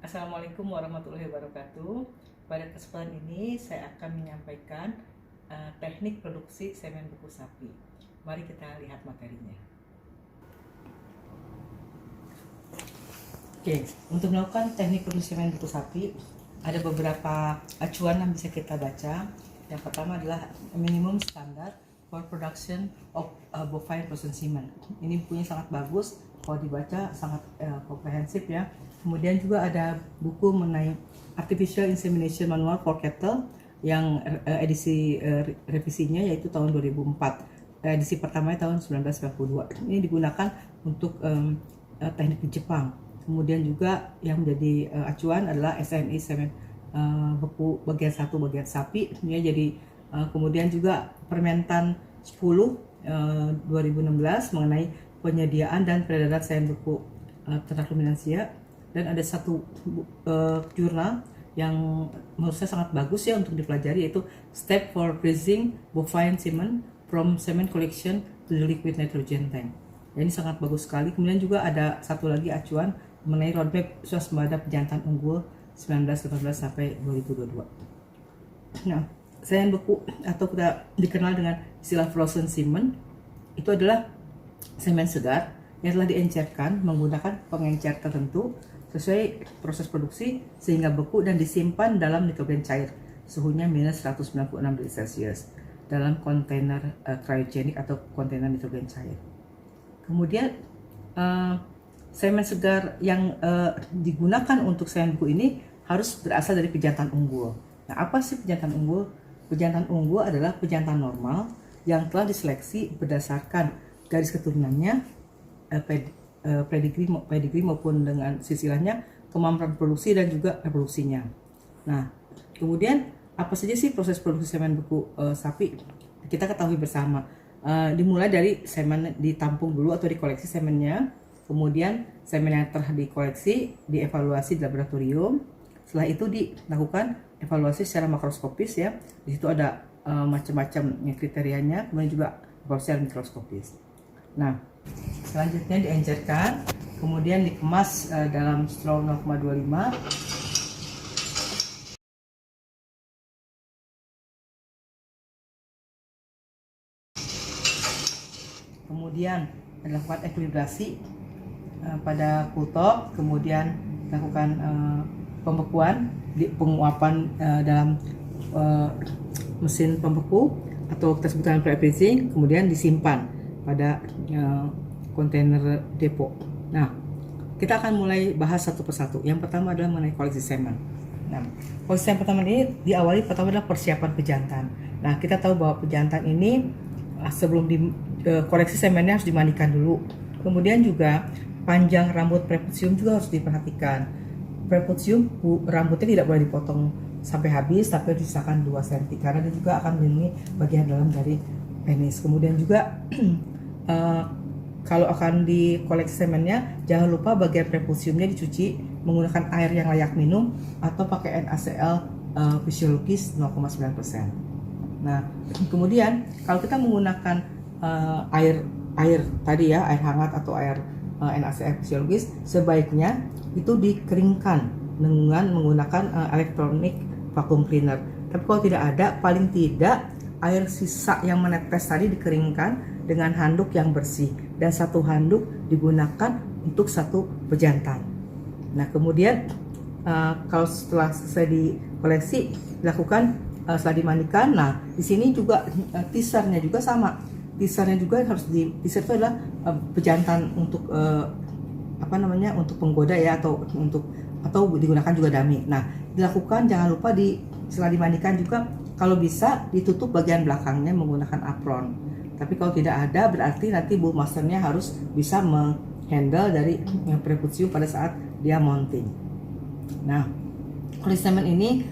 Assalamualaikum warahmatullahi wabarakatuh. Pada kesempatan ini saya akan menyampaikan teknik produksi semen beku sapi. Mari kita lihat materinya. Oke, untuk melakukan teknik produksi semen beku sapi ada beberapa acuan yang bisa kita baca. Yang pertama adalah minimum standard for production of bovine frozen semen. Ini bukunya sangat bagus, kalau dibaca sangat komprehensif ya. Kemudian juga ada buku mengenai Artificial Insemination Manual for Cattle yang edisi revisinya yaitu tahun 2004. Edisi pertamanya tahun 1992. Ini digunakan untuk teknik di Jepang. Kemudian juga yang menjadi acuan adalah SNI semen beku bagian 1 bagian sapi ya. Jadi kemudian juga Permentan 10 2016 mengenai penyediaan dan peredaran semen beku ternak ruminansia. Dan ada satu jurnal yang menurut saya sangat bagus ya untuk dipelajari, yaitu Step for Raising Bovine Semen from Semen Collection to the Liquid Nitrogen Tank. Ya, ini sangat bagus sekali. Kemudian juga ada satu lagi acuan mengenai roadmap swasembada pejantan unggul 1918 sampai 2022. Nah, semen beku atau kita dikenal dengan istilah frozen semen itu adalah semen segar yang telah diencerkan menggunakan pengencer tertentu sesuai proses produksi sehingga beku dan disimpan dalam nitrogen cair suhunya minus 196 derajat Celcius dalam kontainer cryogenik atau kontainer nitrogen cair. Kemudian semen segar yang digunakan untuk semen beku ini harus berasal dari pejantan unggul. Nah, apa sih pejantan unggul? Pejantan unggul adalah pejantan normal yang telah diseleksi berdasarkan garis keturunannya, pedigree maupun dengan silsilahnya, kemampuan produksi dan juga reproduksinya. Nah, kemudian apa saja sih proses produksi semen beku sapi? Kita ketahui bersama. Dimulai dari semen ditampung dulu atau dikoleksi semennya, kemudian semen yang telah dikoleksi dievaluasi di laboratorium. Setelah itu dilakukan evaluasi secara makroskopis ya. Di situ ada macam-macam kriterianya, kemudian juga evaluasi secara mikroskopis. Nah, selanjutnya diencerkan, kemudian dikemas dalam straw 0,25. Kemudian dilakukan ekuilibrasi pada cool top, kemudian dilakukan pembekuan, penguapan dalam mesin pembeku atau kita sebutkan pre-freezing, kemudian disimpan pada kontainer depo. Nah, kita akan mulai bahas satu persatu. Yang pertama adalah mengenai koleksi semen. Nah, koleksi semen pertama ini diawali pertama adalah persiapan pejantan. Nah, kita tahu bahwa pejantan ini sebelum koleksi semennya harus dimandikan dulu. Kemudian juga panjang rambut preputium juga harus diperhatikan. Preputium rambutnya tidak boleh dipotong sampai habis, tapi disisakan 2 cm karena dia juga akan melindungi bagian dalam dari penis. Kemudian juga kalau akan dikoleksi semennya, jangan lupa bagian prepusiumnya dicuci menggunakan air yang layak minum atau pakai NaCl fisiologis 0,9%. Nah, kemudian kalau kita menggunakan air tadi ya, air hangat atau air NaCl fisiologis, sebaiknya itu dikeringkan dengan menggunakan elektronik vacuum cleaner. Tapi kalau tidak ada, paling tidak air sisa yang menetes tadi dikeringkan dengan handuk yang bersih, dan satu handuk digunakan untuk satu pejantan. Nah, kemudian kalau setelah selesai dikoleksi dilakukan setelah dimandikan. Nah, di sini juga teasernya juga sama. Teasernya juga harus teaser itu adalah pejantan untuk untuk penggoda ya, atau digunakan juga dummy. Nah, dilakukan jangan lupa setelah dimandikan juga kalau bisa ditutup bagian belakangnya menggunakan apron. Tapi kalau tidak ada, berarti nanti bull masternya harus bisa menghandle dari preputium pada saat dia mounting. Nah, koleksi semen ini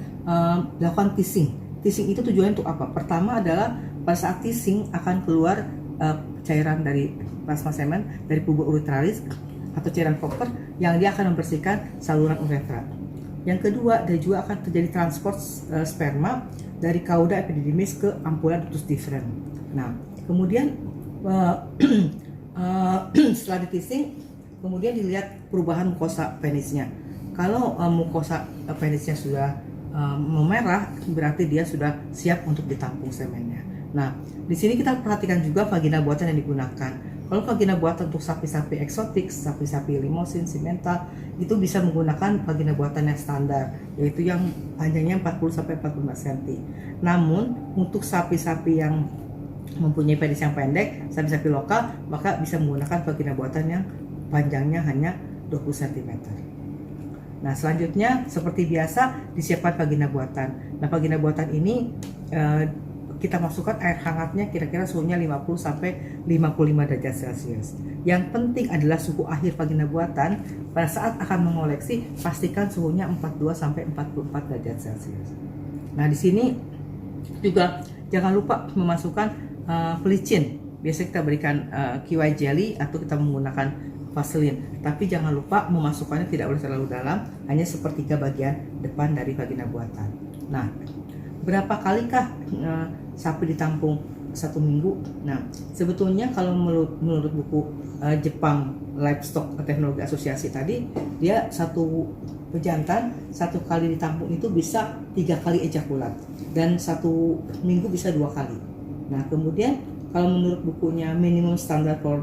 dilakukan teasing. Teasing itu tujuannya untuk apa? Pertama adalah pada saat teasing akan keluar cairan dari plasma semen dari pubis uretralis atau cairan Fokker yang dia akan membersihkan saluran uretra. Yang kedua, dia juga akan terjadi transport sperma dari cauda epididymis ke ampula ductus deferens. Nah, kemudian setelah di teasing, kemudian dilihat perubahan mukosa penisnya. Kalau mukosa appendixnya sudah memerah, berarti dia sudah siap untuk ditampung semennya. Nah, di sini kita perhatikan juga vagina buatan yang digunakan. Kalau vagina buatan untuk sapi-sapi eksotik, sapi-sapi limosin, simental, itu bisa menggunakan vagina buatan yang standar, yaitu yang panjangnya 40-45 cm. Namun, untuk sapi-sapi yang mempunyai penis yang pendek, sapi-sapi lokal, maka bisa menggunakan vagina buatan yang panjangnya hanya 20 cm. Nah, selanjutnya seperti biasa disiapkan vagina buatan. Nah, vagina buatan ini kita masukkan air hangatnya kira-kira suhunya 50 sampai 55 derajat Celcius. Yang penting adalah suhu akhir vagina buatan pada saat akan mengoleksi, pastikan suhunya 42 sampai 44 derajat Celcius. Nah, di sini juga jangan lupa memasukkan pelicin. Biasanya kita berikan KY jelly atau kita menggunakan Vaseline, tapi jangan lupa memasukkannya tidak boleh terlalu dalam, hanya sepertiga bagian depan dari vagina buatan. Nah, berapa kalikah sapi ditampung 1 minggu? Nah, sebetulnya kalau menurut buku Jepang Livestock Technology Association tadi, dia satu pejantan 1 kali ditampung itu bisa 3 kali ejakulat, dan 1 minggu bisa 2 kali. Nah, kemudian kalau menurut bukunya Minimum Standard for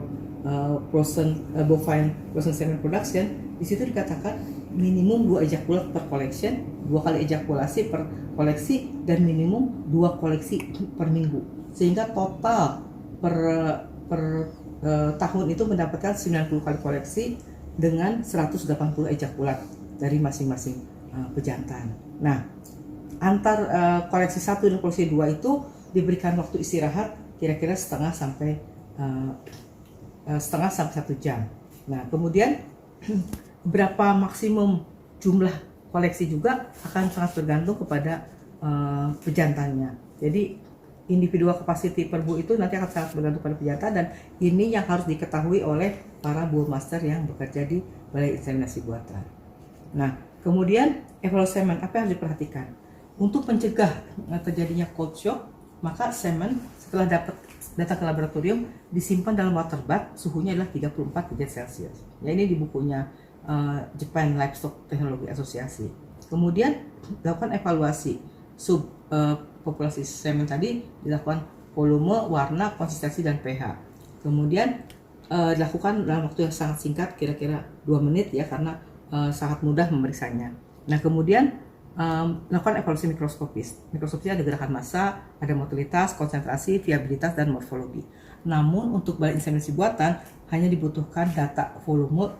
Bovine Frozen Semen Production, di situ dikatakan minimum 2 ejakulat per collection, 2 kali ejakulasi per koleksi, dan minimum 2 koleksi per minggu, sehingga total per tahun itu mendapatkan 90 kali koleksi dengan 180 ejakulat dari masing-masing pejantan. Nah, antar koleksi 1 dan koleksi 2 itu diberikan waktu istirahat kira-kira setengah sampai 1 jam. Nah, kemudian berapa maksimum jumlah koleksi juga akan sangat bergantung kepada pejantannya. Jadi individual capacity per bull itu nanti akan sangat bergantung pada pejantan, dan ini yang harus diketahui oleh para bull master yang bekerja di balai inseminasi buatan. Nah, kemudian evaluasi semen apa yang harus diperhatikan? Untuk mencegah terjadinya cold shock, maka semen setelah datang ke laboratorium disimpan dalam water bath, suhunya adalah 34 derajat Celcius. Ya, ini di bukunya Japan Livestock Technology Association. Kemudian dilakukan evaluasi populasi semen tadi, dilakukan volume, warna, konsistensi, dan pH. Kemudian dilakukan dalam waktu yang sangat singkat, kira-kira 2 menit ya, karena sangat mudah memeriksanya. Nah, kemudian melakukan evaluasi mikroskopis. Mikroskopis ada gerakan massa, ada motilitas, konsentrasi, viabilitas, dan morfologi. Namun untuk balai inseminasi buatan hanya dibutuhkan data volume,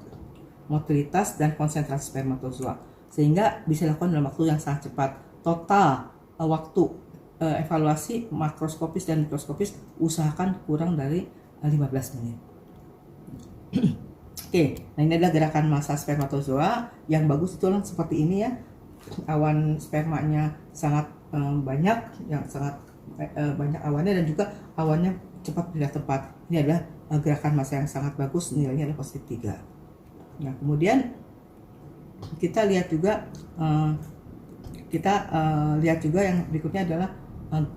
motilitas, dan konsentrasi spermatozoa, sehingga bisa dilakukan dalam waktu yang sangat cepat. Total waktu evaluasi makroskopis dan mikroskopis usahakan kurang dari 15 menit. Oke, nah ini adalah gerakan massa spermatozoa. Yang bagus itu seperti ini ya, awan spermanya sangat banyak, yang sangat banyak awannya, dan juga awannya cepat pindah tempat. Ini adalah gerakan massa yang sangat bagus, nilainya adalah positif 3. Nah, kemudian kita lihat juga yang berikutnya adalah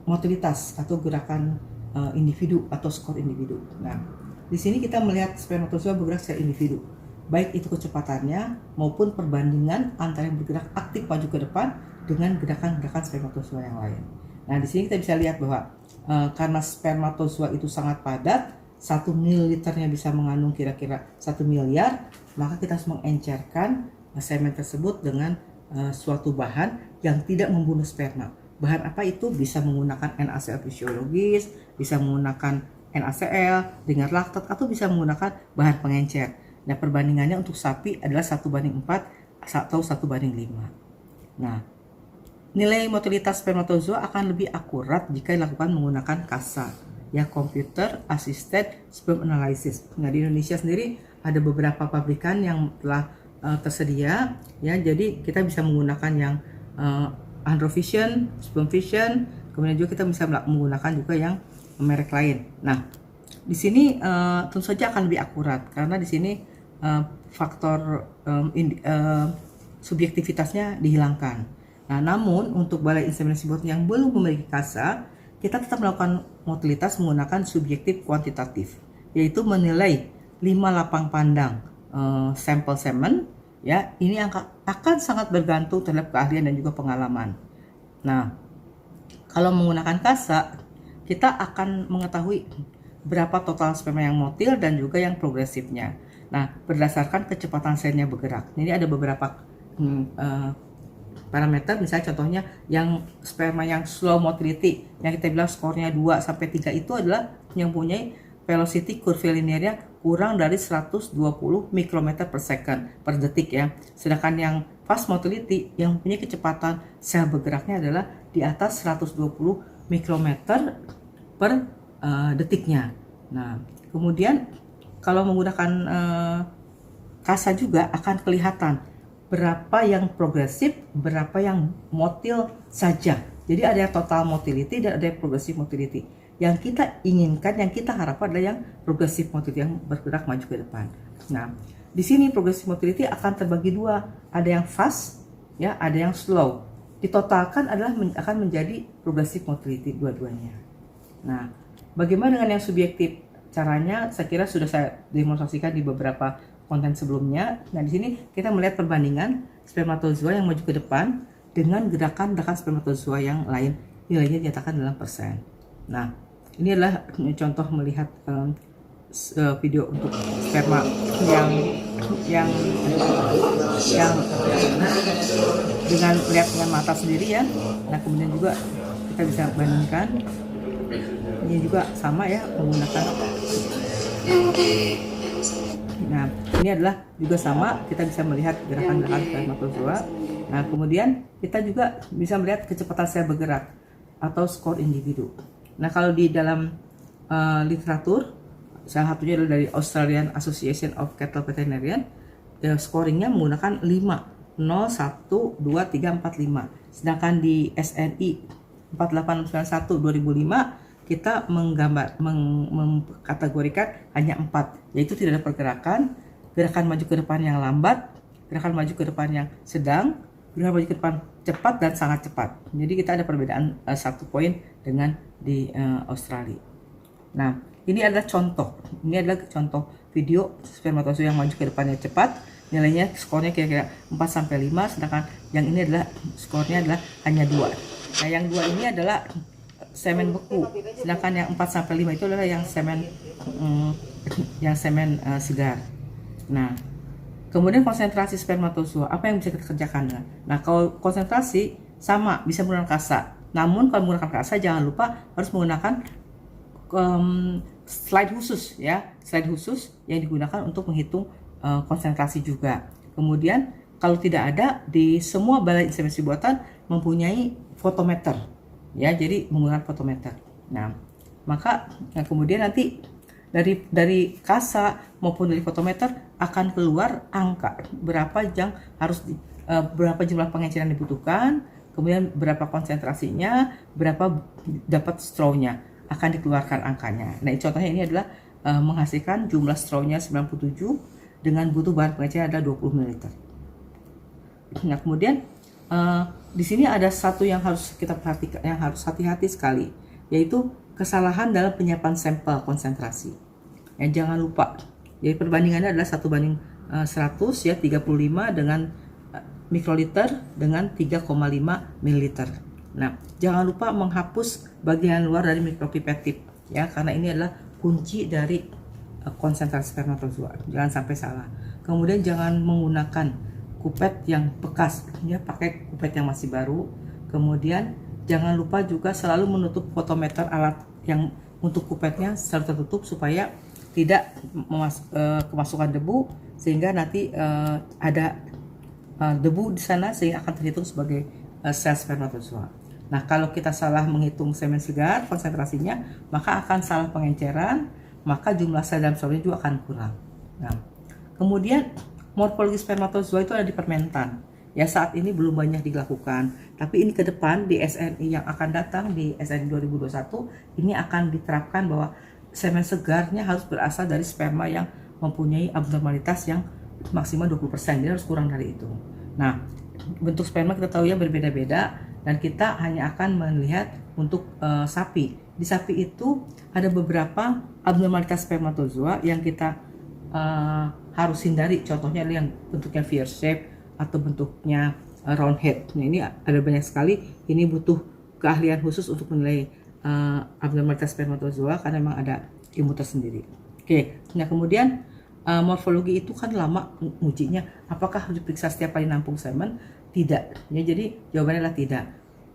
motilitas atau gerakan individu atau skor individu. Nah, di sini kita melihat spermatozoa bergerak secara individu, baik itu kecepatannya maupun perbandingan antara yang bergerak aktif maju ke depan dengan gerakan-gerakan spermatozoa yang lain. Nah, di sini kita bisa lihat bahwa karena spermatozoa itu sangat padat, 1 mililiternya bisa mengandung kira-kira 1 miliar, maka kita harus mengencerkan semen tersebut dengan suatu bahan yang tidak membunuh sperma. Bahan apa itu? Bisa menggunakan NaCl fisiologis, bisa menggunakan NaCl dengan laktat, atau bisa menggunakan bahan pengencer. Nah, perbandingannya untuk sapi adalah 1:4 atau 1:5. Nah, nilai motilitas spermatozoa akan lebih akurat jika dilakukan menggunakan CASA, ya, Computer Assisted Sperm Analysis. Nah, di Indonesia sendiri ada beberapa pabrikan yang telah tersedia, ya, jadi kita bisa menggunakan yang Androvision, Sperm Vision, kemudian juga kita bisa menggunakan juga yang merek lain. Nah, di sini tentu saja akan lebih akurat karena di sini faktor subjektivitasnya dihilangkan. Nah, namun untuk balai inseminasi buatan yang belum memiliki CASA, kita tetap melakukan motilitas menggunakan subjektif kuantitatif, yaitu menilai 5 lapang pandang sampel semen Ya, ini akan sangat bergantung terhadap keahlian dan juga pengalaman. Nah, kalau menggunakan kasa, kita akan mengetahui berapa total sperma yang motil dan juga yang progresifnya. Nah, berdasarkan kecepatan selnya bergerak. Ini ada beberapa parameter, misalnya contohnya yang sperma yang slow motility, yang kita bilang skornya 2 sampai 3 itu adalah yang punya velocity curvilinearnya kurang dari 120 mikrometer per second per detik ya. Sedangkan yang fast motility yang punya kecepatan sel bergeraknya adalah di atas 120 mikrometer per detiknya. Nah, kemudian kalau menggunakan kasa juga akan kelihatan berapa yang progresif, berapa yang motil saja. Jadi ada yang total motility dan ada yang progressive motility. Yang kita inginkan, yang kita harapkan adalah yang progressive motility, yang bergerak maju ke depan. Nah, di sini progressive motility akan terbagi dua, ada yang fast, ya, ada yang slow. Ditotalkan adalah akan menjadi progressive motility dua-duanya. Nah, bagaimana dengan yang subjektif? Caranya saya kira sudah saya demonstrasikan di beberapa konten sebelumnya. Nah, di sini kita melihat perbandingan spermatozoa yang maju ke depan dengan gerakan-gerakan spermatozoa yang lain, nilainya dinyatakan dalam persen. Nah, ini adalah contoh melihat video untuk sperma yang dengan lihat dengan mata sendiri ya. Nah, kemudian juga kita bisa bandingkan. Ini juga sama ya, menggunakan. Nah, ini adalah juga sama, kita bisa melihat gerakan-gerakan spermatozoa. Nah, kemudian kita juga bisa melihat kecepatan sel bergerak atau skor individu. Nah, kalau di dalam literatur, salah satunya adalah dari Australian Association of Cattle Veterinarian, scoringnya menggunakan 5, 0, 1, 2, 3, 4, 5. Sedangkan di SNI 4891 2005 kita mengkategorikan hanya 4, yaitu tidak ada pergerakan, gerakan maju ke depan yang lambat, gerakan maju ke depan yang sedang, gerakan maju ke depan cepat dan sangat cepat. Jadi kita ada perbedaan 1 poin dengan di Australia. Nah, ini adalah contoh. Ini adalah contoh video spermatozoa yang maju ke depannya cepat. Nilainya skornya kira-kira 4 sampai 5, sedangkan yang ini adalah skornya adalah hanya 2. Nah, yang 2 ini adalah semen beku, sedangkan yang 4 sampai 5 itu adalah yang semen segar. Nah, kemudian konsentrasi spermatozoa, apa yang bisa kita kerjakan? Nah, kalau konsentrasi sama bisa menggunakan kasa. Namun kalau menggunakan kasa jangan lupa harus menggunakan slide khusus ya, slide khusus yang digunakan untuk menghitung konsentrasi juga. Kemudian kalau tidak ada, di semua balai inseminasi buatan mempunyai fotometer ya, jadi menggunakan fotometer. Nah, maka kemudian nanti dari kasa maupun dari fotometer akan keluar angka berapa yang harus berapa jumlah pengenceran dibutuhkan, kemudian berapa konsentrasinya, berapa dapat straw-nya, akan dikeluarkan angkanya. Nah, contohnya ini adalah menghasilkan jumlah straw-nya 97 dengan butuh bahan pengenceran adalah 20 ml. Nah, kemudian di sini ada satu yang harus kita perhatikan, yang harus hati-hati sekali, yaitu kesalahan dalam penyiapan sampel konsentrasi. Jangan lupa, jadi perbandingannya adalah 1:100 ya, 35 dengan mikroliter dengan 3,5 ml. Nah, jangan lupa menghapus bagian luar dari mikropipet tip ya, karena ini adalah kunci dari konsentrasi spermatozoa. Jangan sampai salah. Kemudian jangan menggunakan kupet yang bekas ya, pakai kupet yang masih baru. Kemudian jangan lupa juga selalu menutup fotometer, alat yang untuk kupetnya selalu tertutup supaya tidak kemasukan debu, sehingga nanti ada debu di sana sehingga akan terhitung sebagai sel spermatozoa. Nah, kalau kita salah menghitung semen segar konsentrasinya, maka akan salah pengenceran, maka jumlah sel dalam sperma juga akan kurang. Nah, kemudian morfologi spermatozoa itu ada di permentan. Ya, saat ini belum banyak dilakukan, tapi ini ke depan di SNI yang akan datang di SNI 2021 ini akan diterapkan bahwa semen segarnya harus berasal dari sperma yang mempunyai abnormalitas yang maksimal 20%, jadi harus kurang dari itu. Nah, bentuk sperma kita tahu ya berbeda-beda, dan kita hanya akan melihat untuk sapi. Di sapi itu ada beberapa abnormalitas spermatozoa yang kita harus hindari. Contohnya adalah yang bentuknya V shape atau bentuknya round head. Nah, ini ada banyak sekali. Ini butuh keahlian khusus untuk menilai abnormalitas spermatozoa karena memang ada ilmu tersendiri. Oke, nah kemudian morfologi itu kan lama ujinya. Apakah harus diperiksa setiap kali nampung semen? Tidak. Ya, jadi jawabannya adalah tidak.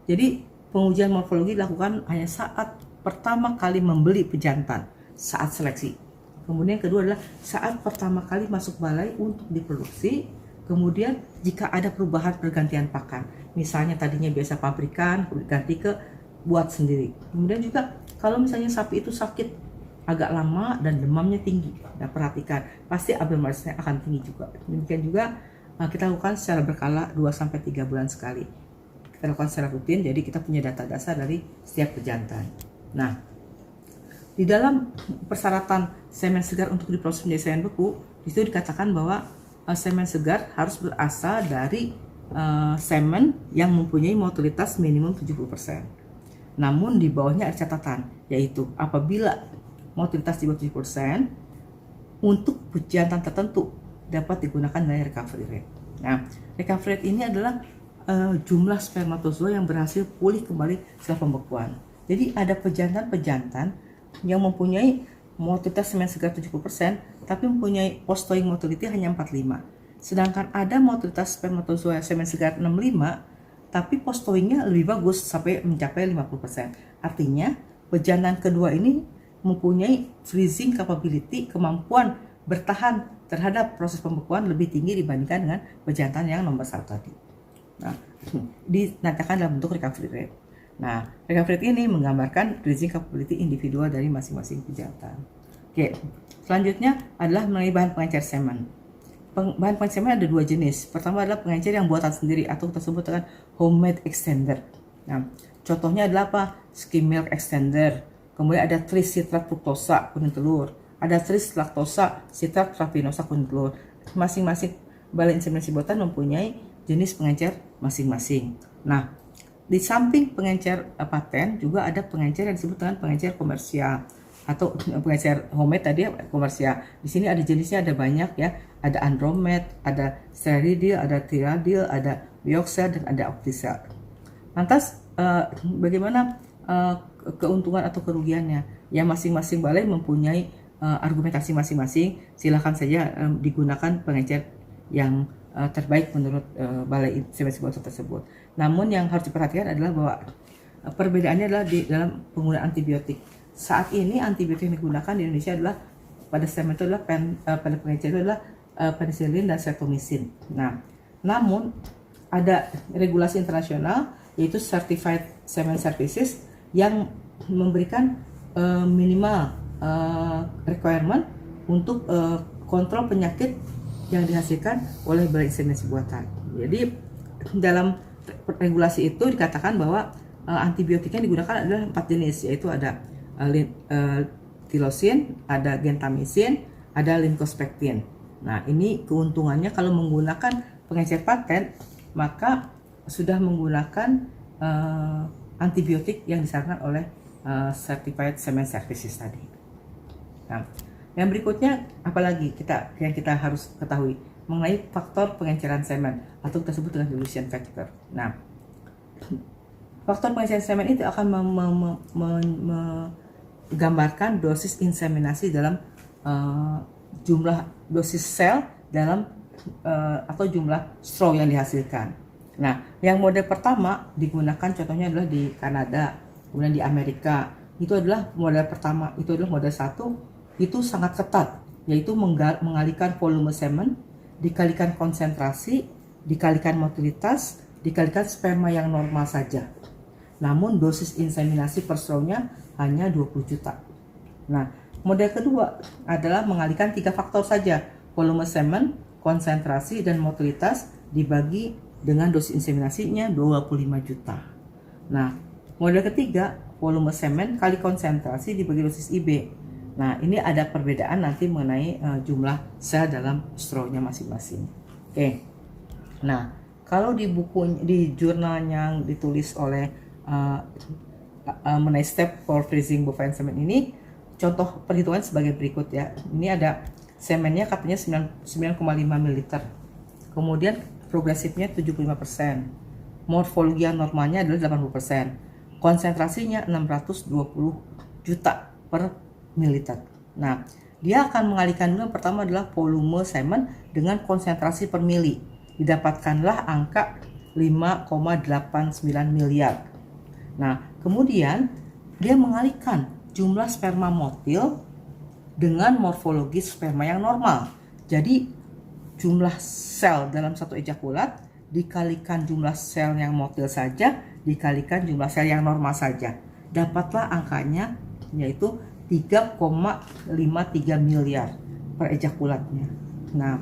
Jadi pengujian morfologi dilakukan hanya saat pertama kali membeli pejantan, saat seleksi. Kemudian kedua adalah saat pertama kali masuk balai untuk diproduksi. Kemudian jika ada perubahan pergantian pakan, misalnya tadinya biasa pabrikan, ganti ke buat sendiri. Kemudian juga kalau misalnya sapi itu sakit agak lama dan demamnya tinggi, nah perhatikan pasti abnormalitasnya akan tinggi juga. Demikian juga kita lakukan secara berkala 2-3 bulan sekali. Kita lakukan secara rutin, jadi kita punya data dasar dari setiap pejantan. Nah, di dalam persyaratan semen segar untuk diproses menjadi semen beku, itu dikatakan bahwa semen segar harus berasal dari semen yang mempunyai motilitas minimum 70%. Namun di bawahnya ada catatan, yaitu apabila motilitas di bawah 70%, untuk pejantan tertentu dapat digunakan nilai recovery rate. Nah, recovery rate ini adalah jumlah spermatozoa yang berhasil pulih kembali setelah pembekuan. Jadi ada pejantan-pejantan yang mempunyai motilitas semen segar 70%, tapi mempunyai post-thawing motility hanya 45. Sedangkan ada motilitas spermatozoa semen segar 65, tapi post-thawingnya lebih bagus sampai mencapai 50%. Artinya, pejantan kedua ini mempunyai freezing capability, kemampuan bertahan terhadap proses pembekuan lebih tinggi dibandingkan dengan pejantan yang nomor 1 tadi. Nah, dinyatakan dalam bentuk recovery rate. Nah, recovery rate ini menggambarkan freezing capability individual dari masing-masing pejantan. Oke, selanjutnya adalah mengenai bahan pengencer semen. Bahan pengencer semen ada 2 jenis. Pertama adalah pengencer yang buatan sendiri atau tersebut dengan homemade extender. Nah, contohnya adalah apa? Skim milk extender. Kemudian ada tris citrat fruktosa kuning telur. Ada tris laktosa citrat rafinosa kuning telur. Masing-masing balai inseminasi buatan mempunyai jenis pengencer masing-masing. Nah, di samping pengencer paten juga ada pengencer yang disebut dengan pengencer komersial atau pengencer homemade tadi komersial. Di sini ada jenisnya, ada banyak ya. Ada Andromed, ada Steridil, ada Tiradil, ada Bioxel, dan ada Octicel. Lantas bagaimana keuntungan atau kerugiannya? Ya, masing-masing balai mempunyai argumentasi masing-masing. Silakan saja digunakan pengencer yang terbaik menurut balai inseminasi buatan tersebut. Namun yang harus diperhatikan adalah bahwa perbedaannya adalah di dalam penggunaan antibiotik. Saat ini antibiotik yang digunakan di Indonesia adalah pada semen itu adalah pada pengencer itu adalah penicillin dan streptomycin. Nah, namun ada regulasi internasional yaitu Certified Semen Services yang memberikan minimal requirement untuk kontrol penyakit yang dihasilkan oleh balai inseminasi buatan. Jadi dalam regulasi itu dikatakan bahwa antibiotik yang digunakan adalah 4 jenis, yaitu ada tilosin, ada gentamicin, ada lincospectin. Nah, ini keuntungannya kalau menggunakan pengencer paten, maka sudah menggunakan antibiotik yang disarankan oleh Certified Semen Services tadi. Nah, yang berikutnya apalagi yang kita harus ketahui mengenai faktor pengenceran semen atau kita sebut dengan dilution factor. Nah, faktor pengenceran semen itu akan menggambarkan dosis inseminasi dalam jumlah dosis sel dalam atau jumlah straw yang dihasilkan. Nah, yang model pertama digunakan contohnya adalah di Kanada, kemudian di Amerika. Itu adalah model pertama, itu adalah model 1. Itu sangat ketat, yaitu mengalihkan volume semen, dikalikan konsentrasi, dikalikan motilitas, dikalikan sperma yang normal saja. Namun dosis inseminasi per straw-nya hanya 20 juta. Nah, model kedua adalah mengalihkan 3 faktor saja, volume semen, konsentrasi, dan motilitas dibagi dengan dosis inseminasinya 25 juta. Nah, model ketiga, volume semen kali konsentrasi dibagi dosis IB. Nah, ini ada perbedaan nanti mengenai jumlah sel dalam straw-nya masing-masing. Oke. Nah, kalau di buku, di jurnal yang ditulis oleh mengenai step for freezing bovine semen ini, contoh perhitungan sebagai berikut ya. Ini ada semennya katanya 9,5 ml. Kemudian progresifnya 75%. Morfologi yang normalnya adalah 80%. Konsentrasinya 620 juta per mililiter. Nah, dia akan mengalihkan dulu. Yang pertama adalah volume semen dengan konsentrasi per mili. Didapatkanlah angka 5,89 miliar. Nah, kemudian dia mengalihkan jumlah sperma motil dengan morfologi sperma yang normal. Jadi jumlah sel dalam satu ejakulat dikalikan jumlah sel yang motil saja dikalikan jumlah sel yang normal saja. Dapatlah angkanya yaitu 3,53 miliar per ejakulatnya. Nah,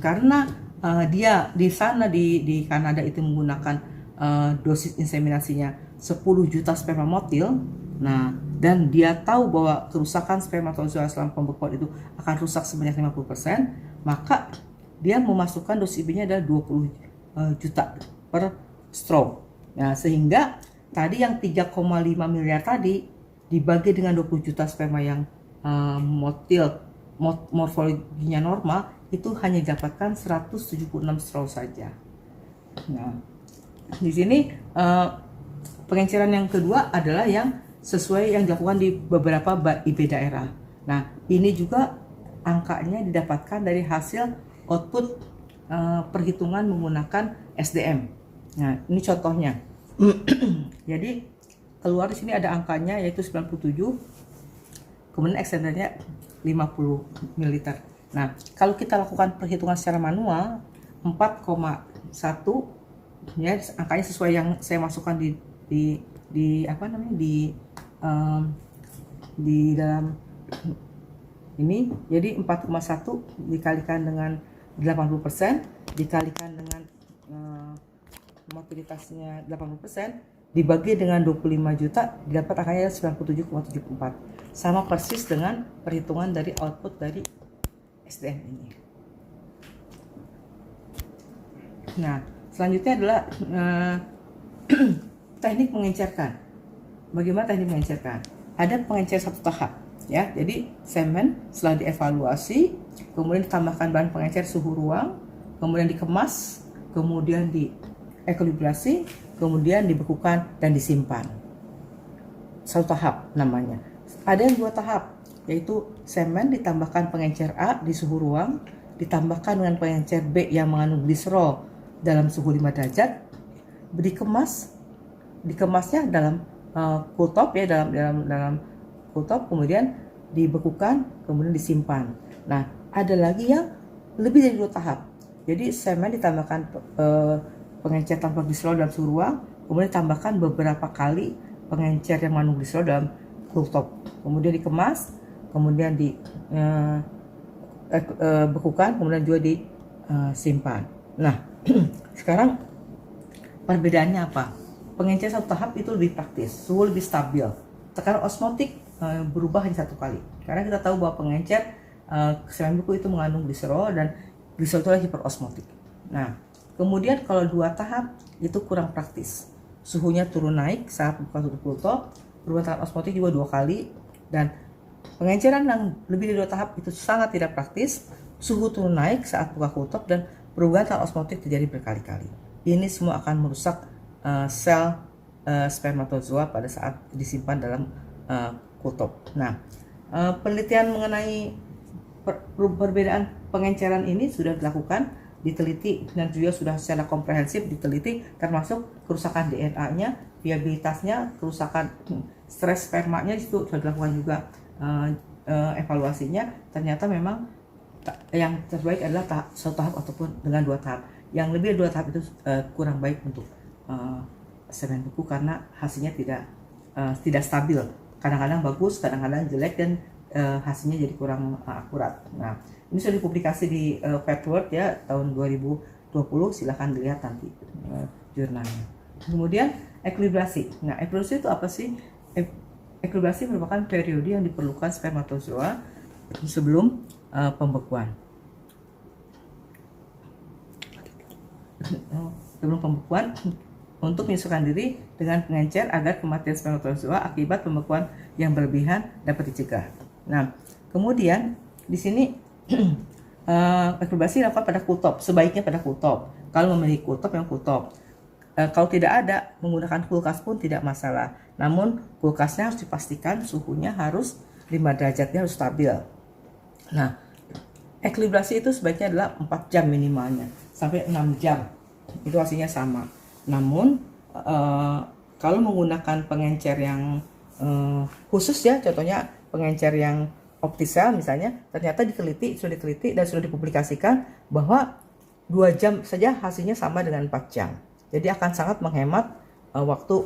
karena dia di sana di Kanada itu menggunakan dosis inseminasinya 10 juta sperma motil. Nah, dan dia tahu bahwa kerusakan spermatozoa selama pembekuan itu akan rusak sebanyak 50%, maka dia memasukkan dosis IB-nya adalah 20 juta per straw. Nah, sehingga tadi yang 3,5 miliar tadi dibagi dengan 20 juta sperma yang motil morfologinya normal itu hanya didapatkan 176 straw saja. Nah, di sini pengenceran yang kedua adalah yang sesuai yang dilakukan di beberapa IB daerah. Nah, ini juga angkanya didapatkan dari hasil output perhitungan menggunakan SDM. Nah, ini contohnya. Jadi keluar di sini ada angkanya yaitu 97, kemudian extendernya 50 ml. Nah, kalau kita lakukan perhitungan secara manual 4,1 ya, angkanya sesuai yang saya masukkan di apa namanya di dalam ini. Jadi 4,1 dikalikan dengan 80% dikalikan dengan motilitasnya 80% dibagi dengan 25 juta didapat angkanya 97,74, sama persis dengan perhitungan dari output dari SDM ini. Nah, selanjutnya adalah teknik mengencerkan. Bagaimana teknik mengencerkan? Ada pengencer satu tahap ya. Jadi semen setelah dievaluasi, kemudian ditambahkan bahan pengencer suhu ruang, kemudian dikemas, kemudian diekilibrasi, kemudian dibekukan dan disimpan. Satu tahap namanya. Ada yang 2 tahap, yaitu semen ditambahkan pengencer A di suhu ruang, ditambahkan dengan pengencer B yang mengandung gliserol dalam suhu 5 derajat, dikemasnya dalam cool top ya, dalam cool top, kemudian dibekukan, kemudian disimpan. Nah, ada lagi yang lebih dari 2 tahap. Jadi semen ditambahkan pengencer tanpa gliserol dalam suhu ruang, kemudian ditambahkan beberapa kali pengencer yang mengandung gliserol dalam cool top, kemudian dikemas, kemudian dibekukan, kemudian juga disimpan. Nah, sekarang perbedaannya apa? Pengencer satu tahap itu lebih praktis, suhu lebih stabil, tekanan osmotik berubah hanya 1 kali. Karena kita tahu bahwa pengencer semen beku itu mengandung gliserol dan gliserol itu adalah hiperosmotik. Nah, kemudian kalau 2 tahap itu kurang praktis. Suhunya turun naik saat buka tutup cool top, perubahan tekanan osmotik juga 2 kali, dan pengenceran yang lebih dari 2 tahap itu sangat tidak praktis. Suhu turun naik saat buka cool top dan perubahan tekanan osmotik terjadi berkali-kali. Ini semua akan merusak sel spermatozoa pada saat disimpan dalam cool top. Nah, penelitian mengenai perbedaan pengenceran ini sudah dilakukan, diteliti, dan juga sudah secara komprehensif diteliti, termasuk kerusakan DNA-nya, viabilitasnya, kerusakan stres spermanya itu sudah dilakukan juga evaluasinya. Ternyata memang yang terbaik adalah satu tahap ataupun dengan 2 tahap. Yang lebih dari 2 tahap itu kurang baik untuk semen beku karena hasilnya tidak stabil. Kadang-kadang bagus, kadang-kadang jelek, dan hasilnya jadi kurang akurat. Nah, ini sudah dipublikasi di PubWord ya tahun 2020, silahkan dilihat nanti jurnalnya. Kemudian ekilibrasi. Nah, ekilibrasi itu apa sih? Ekilibrasi merupakan periode yang diperlukan spermatozoa sebelum pembekuan. Sebelum pembekuan untuk menyesuaikan diri dengan pengencer agar kematian spermatozoa akibat pembekuan yang berlebihan dapat dicegah. Nah, kemudian di sini eklibrasi dilakukan pada kutop, sebaiknya pada kutop. Kalau memiliki kutop yang kutop. Kalau tidak ada, menggunakan kulkas pun tidak masalah. Namun kulkasnya harus dipastikan suhunya harus 5 derajatnya harus stabil. Nah, eklibrasi itu sebaiknya adalah 4 jam minimalnya sampai 6 jam. Itu hasilnya sama. Namun kalau menggunakan pengencer yang khusus ya, contohnya pengencer yang Optisel misalnya, ternyata sudah diteliti dan sudah dipublikasikan bahwa 2 jam saja hasilnya sama dengan 4 jam. Jadi akan sangat menghemat waktu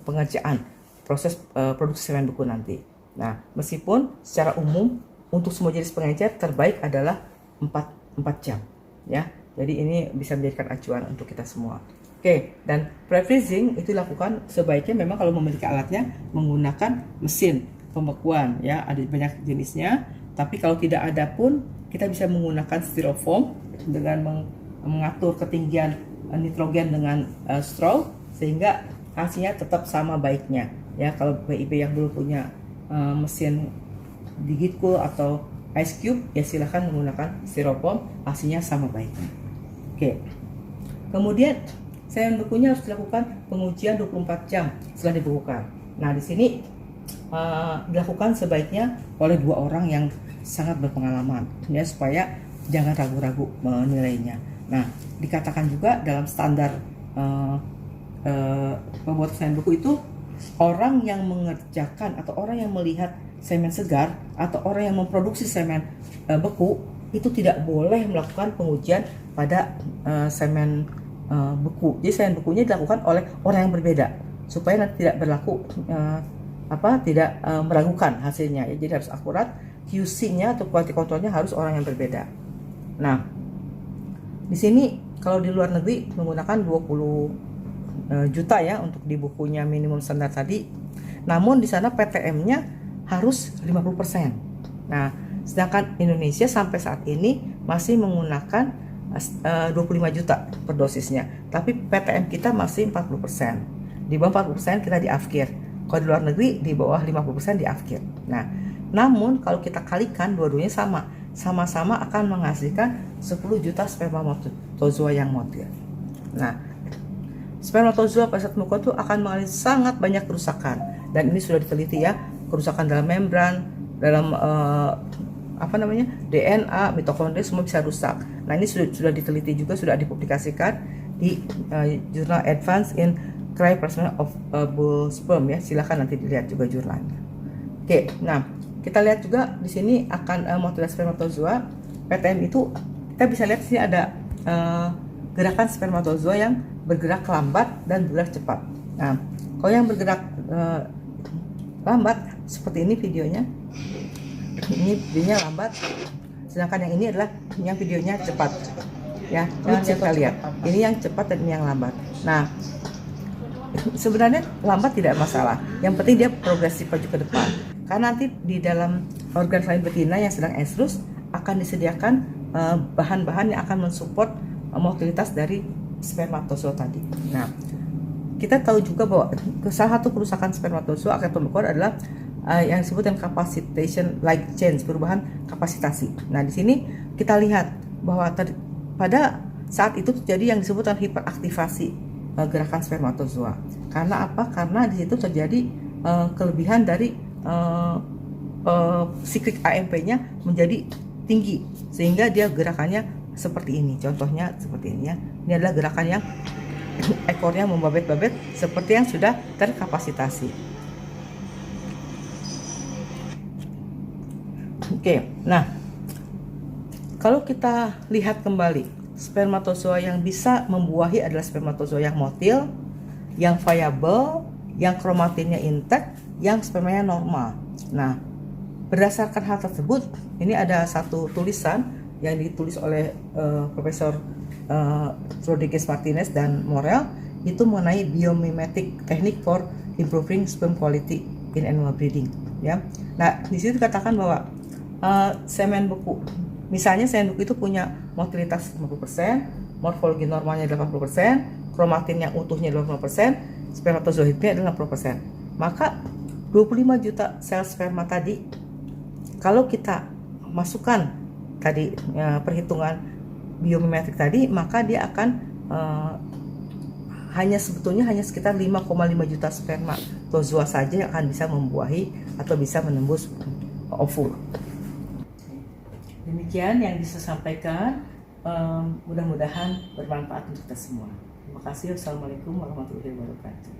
pengerjaan proses produksi semen beku nanti. Nah, meskipun secara umum untuk semua jenis pengencer terbaik adalah 4 jam ya. Jadi ini bisa menjadikan acuan untuk kita semua. Oke, dan pre-freezing itu dilakukan sebaiknya memang kalau memiliki alatnya menggunakan mesin pembekuan ya, ada banyak jenisnya. Tapi kalau tidak ada pun kita bisa menggunakan styrofoam dengan mengatur ketinggian nitrogen dengan straw sehingga hasilnya tetap sama baiknya ya. Kalau PIB yang dulu punya mesin digit cool atau ice cube ya silahkan menggunakan styrofoam, hasilnya sama baiknya. Oke, kemudian semen bekunya harus dilakukan pengujian 24 jam setelah dibekukan. Nah, di sini dilakukan sebaiknya oleh 2 orang yang sangat berpengalaman ya, supaya jangan ragu-ragu menilainya. Nah, dikatakan juga dalam standar pembuatan semen beku itu orang yang mengerjakan atau orang yang melihat semen segar atau orang yang memproduksi semen beku itu tidak boleh melakukan pengujian pada semen beku. Jadi semen bekunya dilakukan oleh orang yang berbeda supaya nanti tidak berlaku tidak meragukan hasilnya ya. Jadi harus akurat, QC-nya atau quality control-nya harus orang yang berbeda. Nah, di sini kalau di luar negeri menggunakan 20 juta ya untuk di bukunya minimum standar tadi. Namun di sana PTM-nya harus 50%. Nah, sedangkan Indonesia sampai saat ini masih menggunakan 25 juta per dosisnya. Tapi PTM kita masih 40%. Di bawah 40% kita di afkir. Kalau di luar negeri di bawah 50% di afkir. Nah, namun kalau kita kalikan dua-duanya sama-sama akan menghasilkan 10 juta spermatozoa yang motil. Nah, spermatozoa pada saat pembekuan itu akan mengalami sangat banyak kerusakan dan ini sudah diteliti ya, kerusakan dalam membran, dalam DNA, mitokondria semua bisa rusak. Nah, ini sudah diteliti juga, sudah dipublikasikan di jurnal Advance in Cryopreservation of Bull Sperm ya. Silakan nanti dilihat juga jurnalnya. Oke, nah kita lihat juga di sini akan motilas spermatozoa. PTM itu kita bisa lihat di sini ada gerakan spermatozoa yang bergerak lambat dan bergerak cepat. Nah, kalau yang bergerak lambat seperti ini videonya, ini videonya lambat, sedangkan yang ini adalah yang videonya cepat ya. Kita lihat ini yang cepat dan ini yang lambat. Nah, sebenarnya lambat tidak masalah, yang penting dia progresif maju ke depan, karena nanti di dalam organ selain betina yang sedang estrus akan disediakan bahan-bahan yang akan mensupport motilitas dari spermatozoa tadi. Nah, kita tahu juga bahwa salah satu kerusakan spermatozoa akibat pembekuan adalah yang disebut dengan capacitation light change, perubahan kapasitasi. Nah, di sini kita lihat bahwa pada saat itu terjadi yang disebut dengan hiperaktivasi gerakan spermatozoa. Karena apa? Karena di situ terjadi kelebihan dari siklik AMP-nya menjadi tinggi sehingga dia gerakannya seperti ini. Contohnya seperti ini ya. Ini adalah gerakan yang ekornya membabet-babet seperti yang sudah terkapasitasi. Oke, nah kalau kita lihat kembali, spermatozoa yang bisa membuahi adalah spermatozoa yang motil, yang viable, yang kromatinnya intact, yang spermanya normal. Nah, berdasarkan hal tersebut, ini ada satu tulisan yang ditulis oleh Profesor Rodriguez Martinez dan Morel, itu mengenai biomimetic technique for improving sperm quality in animal breeding. Ya, nah di situ dikatakan bahwa semen beku, misalnya semen beku itu punya motilitas 50%, morfologi normalnya 80%, kromatin yang utuhnya 20%, spermatozoidnya adalah 60%. Maka 25 juta sel sperma tadi, kalau kita masukkan tadi perhitungan biomimetrik tadi, maka dia akan sebetulnya hanya sekitar 5,5 juta spermatozoa saja yang akan bisa membuahi atau bisa menembus ovum. Demikian yang bisa saya sampaikan, mudah-mudahan bermanfaat untuk kita semua. Terima kasih. Wassalamualaikum warahmatullahi wabarakatuh.